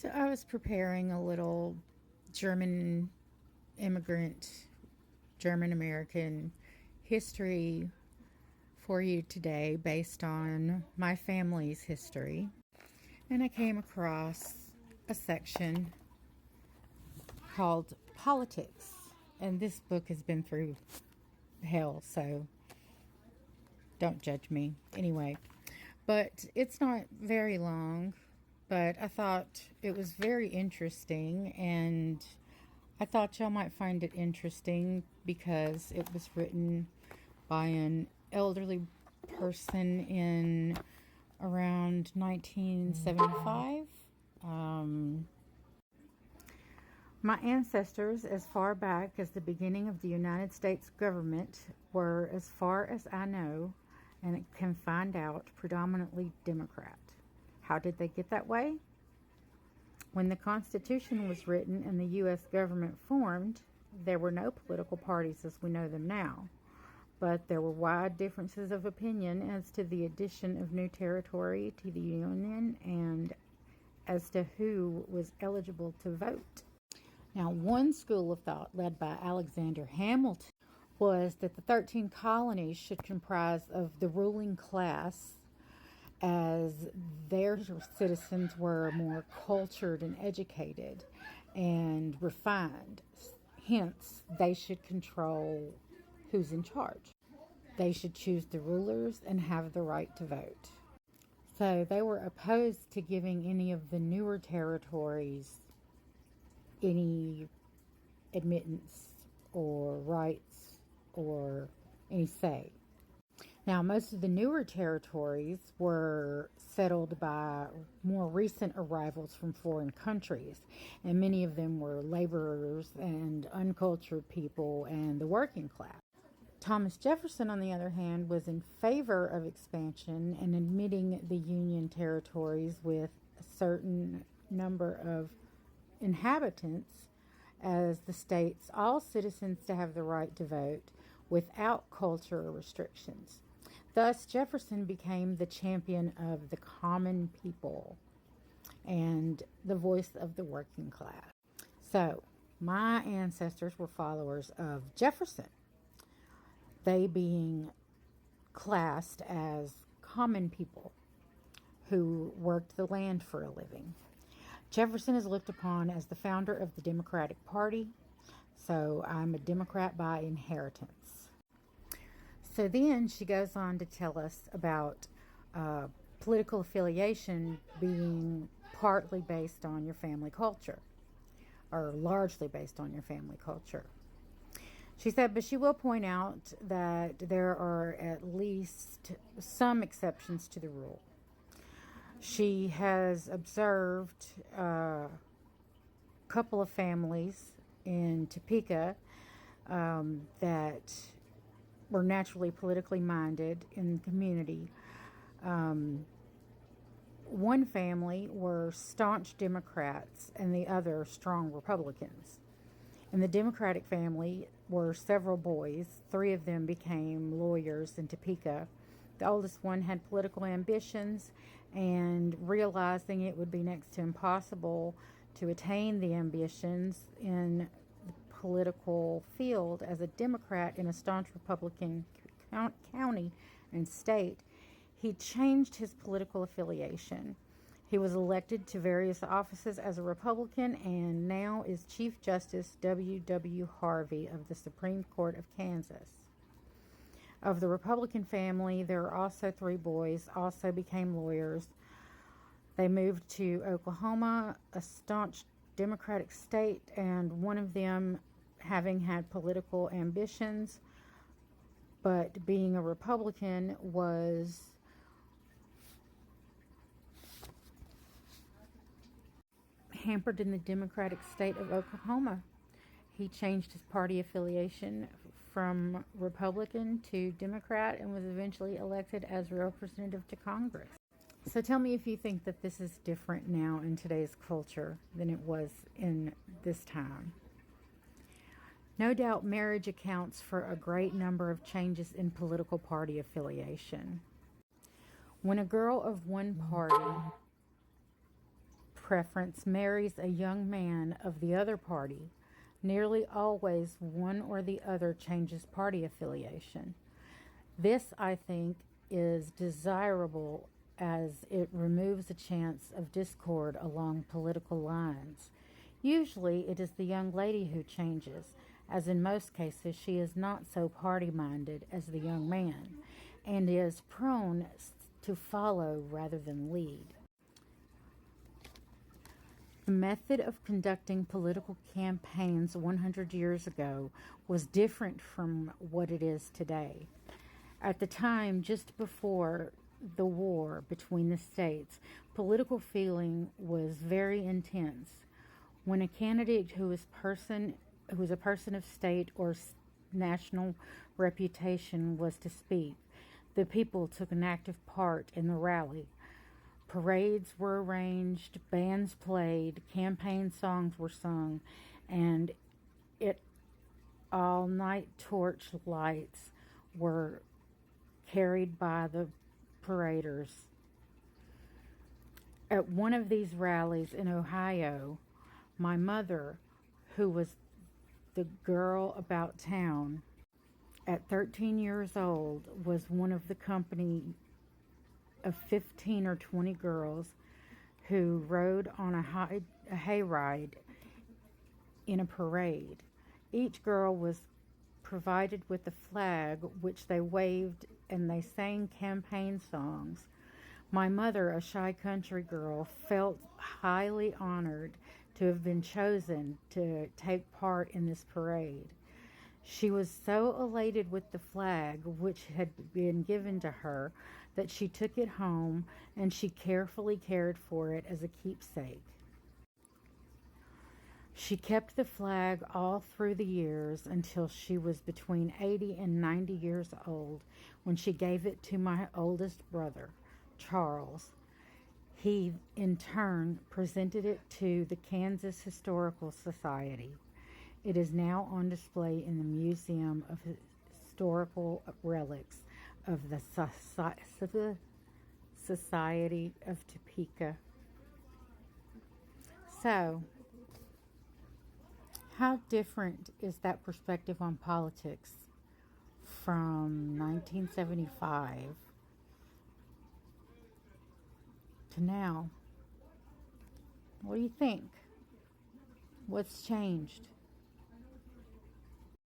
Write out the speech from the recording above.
So I was preparing a little German immigrant, German American history for you today based on my family's history. And I came across a section called Politics. And this book has been through hell, so don't judge me. Anyway, but it's not very long, but I thought it was very interesting, and I thought y'all might find it interesting because it was written by an elderly person in around 1975. My ancestors, as far back as the beginning of the United States government, were, as far as I know, and can find out, predominantly Democrat. How did they get that way? When the Constitution was written and the U.S. government formed, there were no political parties as we know them now. But there were wide differences of opinion as to the addition of new territory to the Union and as to who was eligible to vote. Now, one school of thought led by Alexander Hamilton was that the 13 colonies should comprise of the ruling class, as their citizens were more cultured and educated and refined. Hence, they should control who's in charge. They should choose the rulers and have the right to vote. So they were opposed to giving any of the newer territories any admittance or rights or any say. Now, most of the newer territories were settled by more recent arrivals from foreign countries, and many of them were laborers and uncultured people and the working class. Thomas Jefferson, on the other hand, was in favor of expansion and admitting the Union territories with a certain number of inhabitants as the states, all citizens to have the right to vote without cultural restrictions. Thus, Jefferson became the champion of the common people and the voice of the working class. So, my ancestors were followers of Jefferson, they being classed as common people who worked the land for a living. Jefferson is looked upon as the founder of the Democratic Party, so I'm a Democrat by inheritance. So then she goes on to tell us about political affiliation being partly based on your family culture, or largely based on your family culture. She said, but she will point out that there are at least some exceptions to the rule. She has observed a couple of families in Topeka that were naturally politically minded in the community. One family were staunch Democrats and the other strong Republicans. In the Democratic family were several boys. 3 of them became lawyers in Topeka. The oldest one had political ambitions, and realizing it would be next to impossible to attain the ambitions in the political field as a Democrat in a staunch Republican county and state, he changed his political affiliation. He was elected to various offices as a Republican and now is Chief Justice W. W. Harvey of the Supreme Court of Kansas. Of the Republican family, there are also 3 boys, also became lawyers. They moved to Oklahoma, a staunch Democratic state, and one of them having had political ambitions, but being a Republican was hampered in the Democratic state of Oklahoma. He changed his party affiliation from Republican to Democrat and was eventually elected as representative to Congress. So tell me if you think that this is different now in today's culture than it was in this time. No doubt marriage accounts for a great number of changes in political party affiliation. When a girl of one party preference marries a young man of the other party, nearly always one or the other changes party affiliation. This, I think, is desirable as it removes a chance of discord along political lines. Usually, it is the young lady who changes, as in most cases she is not so party minded as the young man, and is prone to follow rather than lead. The method of conducting political campaigns 100 years ago was different from what it is today. At the time, just before the war between the states, political feeling was very intense. When a candidate who was a person of state or national reputation was to speak, the people took an active part in the rally. Parades were arranged, bands played, campaign songs were sung, and all-night torch lights were carried by the paraders. At one of these rallies in Ohio, my mother, who was the girl about town, at 13 years old, was one of the company of 15 or 20 girls who rode on a hayride in a parade. Each girl was provided with a flag which they waved, and they sang campaign songs. My mother, a shy country girl, felt highly honored to have been chosen to take part in this parade. She was so elated with the flag which had been given to her that she took it home and she carefully cared for it as a keepsake. She kept the flag all through the years until she was between 80 and 90 years old when she gave it to my oldest brother, Charles. He, in turn, presented it to the Kansas Historical Society. It is now on display in the Museum of Historical Relics of the Society of Topeka. So, how different is that perspective on politics from 1975 to now? What do you think? What's changed?